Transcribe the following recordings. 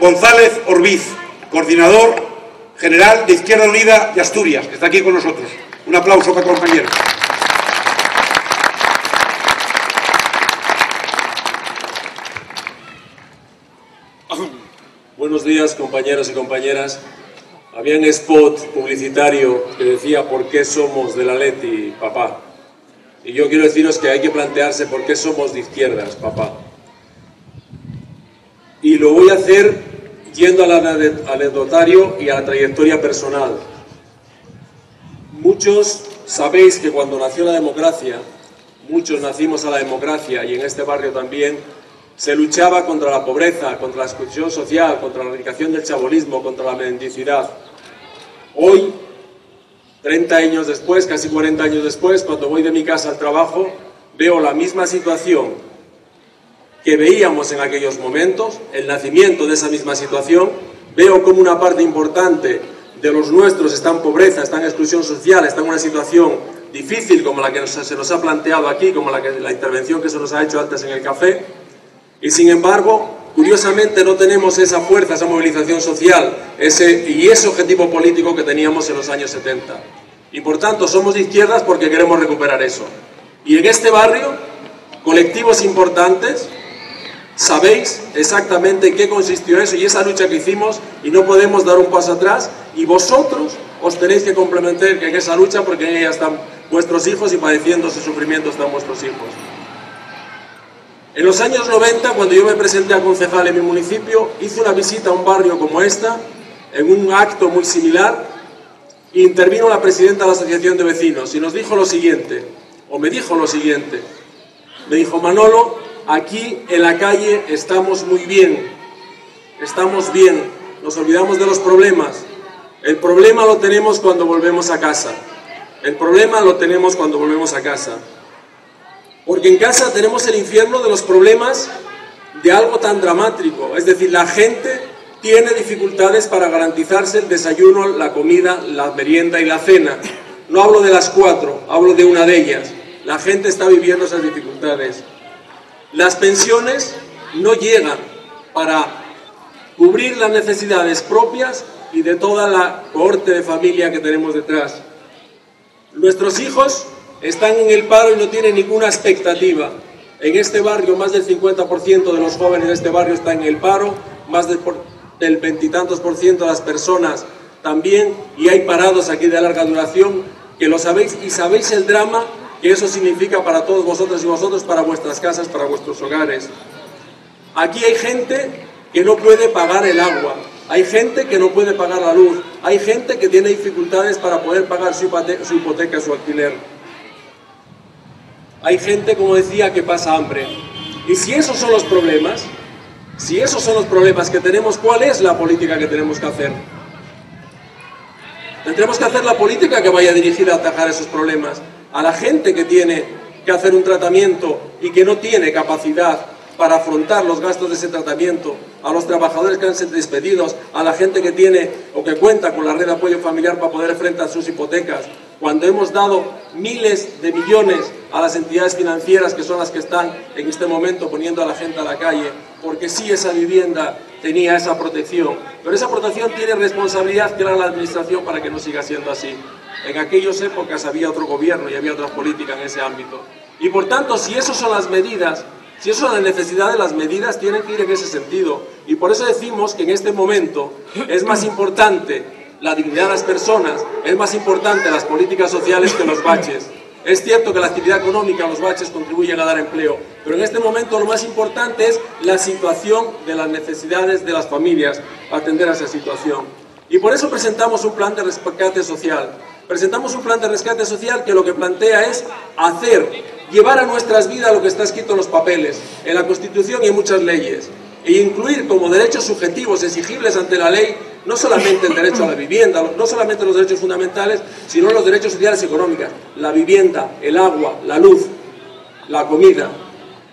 González Orbiz, coordinador general de Izquierda Unida de Asturias, que está aquí con nosotros. Un aplauso para el compañero. Buenos días, compañeros y compañeras. Había un spot publicitario que decía ¿por qué somos del Atleti, papá? Y yo quiero deciros que hay que plantearse por qué somos de izquierdas, papá. Y lo voy a hacer yendo al anecdotario y a la trayectoria personal. Muchos sabéis que cuando nació la democracia, muchos nacimos a la democracia y en este barrio también, se luchaba contra la pobreza, contra la exclusión social, contra la erradicación del chabolismo, contra la mendicidad. Hoy, 30 años después, casi 40 años después, cuando voy de mi casa al trabajo, veo la misma situación que veíamos en aquellos momentos, el nacimiento de esa misma situación. Veo como una parte importante de los nuestros está en pobreza, está en exclusión social, está en una situación difícil como la que se nos ha planteado aquí, como la intervención que se nos ha hecho antes en el café. Y sin embargo, curiosamente no tenemos esa fuerza, esa movilización social y ese objetivo político que teníamos en los años 70. Y por tanto somos de izquierdas porque queremos recuperar eso. Y en este barrio, colectivos importantes, sabéis exactamente en qué consistió eso y esa lucha que hicimos, y no podemos dar un paso atrás, y vosotros os tenéis que complementar en esa lucha porque en ella están vuestros hijos y padeciendo ese sufrimiento están vuestros hijos. En los años 90, cuando yo me presenté a concejal en mi municipio, hice una visita a un barrio como esta, en un acto muy similar, e intervino la presidenta de la asociación de vecinos y nos dijo lo siguiente, o me dijo lo siguiente, me dijo: Manolo, aquí en la calle estamos muy bien, nos olvidamos de los problemas, el problema lo tenemos cuando volvemos a casa, Porque en casa tenemos el infierno de los problemas de algo tan dramático. Es decir, la gente tiene dificultades para garantizarse el desayuno, la comida, la merienda y la cena. No hablo de las 4, hablo de una de ellas. La gente está viviendo esas dificultades. Las pensiones no llegan para cubrir las necesidades propias y de toda la cohorte de familia que tenemos detrás. Nuestros hijos están en el paro y no tienen ninguna expectativa. En este barrio más del 50% de los jóvenes de este barrio están en el paro, más del 20 y tantos % de las personas también, y hay parados aquí de larga duración, que lo sabéis y sabéis el drama que eso significa para todos vosotros y vosotros, para vuestras casas, para vuestros hogares. Aquí hay gente que no puede pagar el agua, hay gente que no puede pagar la luz, hay gente que tiene dificultades para poder pagar su hipoteca, su alquiler. Hay gente, como decía, que pasa hambre. Y si esos son los problemas, que tenemos, ¿cuál es la política que tenemos que hacer? Tendremos que hacer la política que vaya dirigida a atajar esos problemas. A la gente que tiene que hacer un tratamiento y que no tiene capacidad para afrontar los gastos de ese tratamiento, a los trabajadores que han sido despedidos, a la gente que tiene o que cuenta con la red de apoyo familiar para poder enfrentar sus hipotecas, cuando hemos dado miles de millones a las entidades financieras que son las que están en este momento poniendo a la gente a la calle, porque sí, esa vivienda tenía esa protección, pero esa protección tiene responsabilidad que era la administración para que no siga siendo así. En aquellas épocas había otro gobierno y había otra política en ese ámbito. Y por tanto, si esas son las medidas, si eso es la necesidad de las medidas, tienen que ir en ese sentido. Y por eso decimos que en este momento es más importante la dignidad de las personas, es más importante las políticas sociales que los baches. Es cierto que la actividad económica, los baches contribuyen a dar empleo, pero en este momento lo más importante es la situación de las necesidades de las familias, atender a esa situación. Y por eso presentamos un plan de rescate social. Presentamos un plan de rescate social que lo que plantea es llevar a nuestras vidas lo que está escrito en los papeles, en la Constitución y en muchas leyes, e incluir como derechos subjetivos exigibles ante la ley no solamente el derecho a la vivienda, no solamente los derechos fundamentales, sino los derechos sociales y económicos, la vivienda, el agua, la luz, la comida.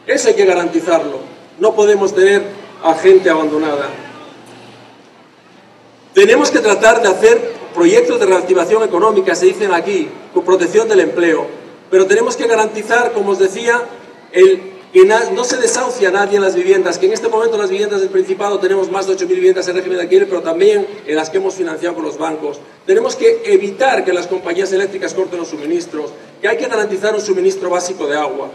Eso hay que garantizarlo. No podemos tener a gente abandonada. Tenemos que tratar de hacer proyectos de reactivación económica, se dicen aquí, con protección del empleo, pero tenemos que garantizar, como os decía, el que no se desahucie a nadie en las viviendas, que en este momento en las viviendas del Principado tenemos más de 8.000 viviendas en régimen de alquiler, pero también en las que hemos financiado con los bancos. Tenemos que evitar que las compañías eléctricas corten los suministros, que hay que garantizar un suministro básico de agua.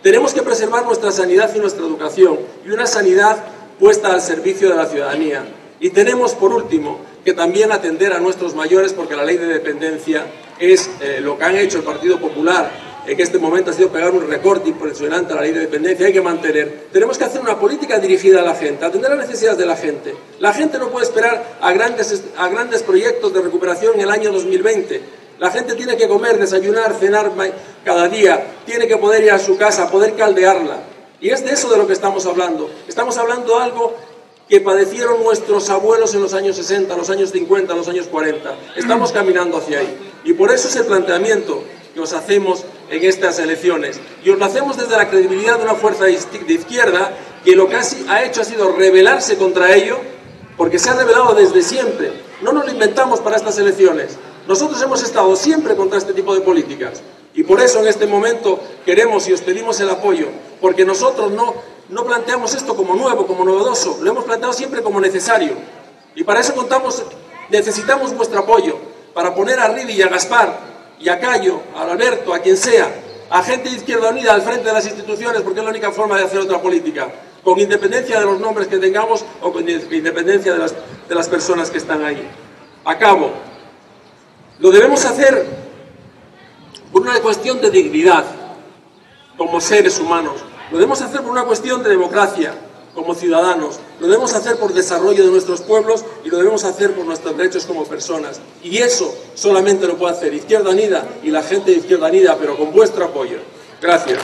Tenemos que preservar nuestra sanidad y nuestra educación, y una sanidad puesta al servicio de la ciudadanía. Y tenemos, por último, que también atender a nuestros mayores, porque la ley de dependencia es lo que han hecho el Partido Popular en este momento ha sido pegar un recorte impresionante a la ley de dependencia. Hay que mantener. Tenemos que hacer una política dirigida a la gente, atender las necesidades de la gente. La gente no puede esperar a grandes proyectos de recuperación en el año 2020. La gente tiene que comer, desayunar, cenar cada día, tiene que poder ir a su casa, poder caldearla. Y es de eso de lo que estamos hablando. Estamos hablando de algo que padecieron nuestros abuelos en los años 60, los años 50, los años 40. Estamos caminando hacia ahí. Y por eso es el planteamiento que os hacemos en estas elecciones. Y os lo hacemos desde la credibilidad de una fuerza de izquierda que lo que ha hecho ha sido rebelarse contra ello, porque se ha rebelado desde siempre. No nos lo inventamos para estas elecciones. Nosotros hemos estado siempre contra este tipo de políticas. Y por eso en este momento queremos y os pedimos el apoyo, porque nosotros no planteamos esto como nuevo, como novedoso, lo hemos planteado siempre como necesario. Y para eso necesitamos vuestro apoyo, para poner a Rivi y a Gaspar, y a Cayo, a Alberto, a quien sea, a gente de Izquierda Unida al frente de las instituciones, porque es la única forma de hacer otra política, con independencia de los nombres que tengamos o con independencia de las personas que están ahí. Acabo. Lo debemos hacer por una cuestión de dignidad, como seres humanos. Lo debemos hacer por una cuestión de democracia, como ciudadanos. Lo debemos hacer por desarrollo de nuestros pueblos y lo debemos hacer por nuestros derechos como personas. Y eso solamente lo puede hacer Izquierda Unida y la gente de Izquierda Unida, pero con vuestro apoyo. Gracias.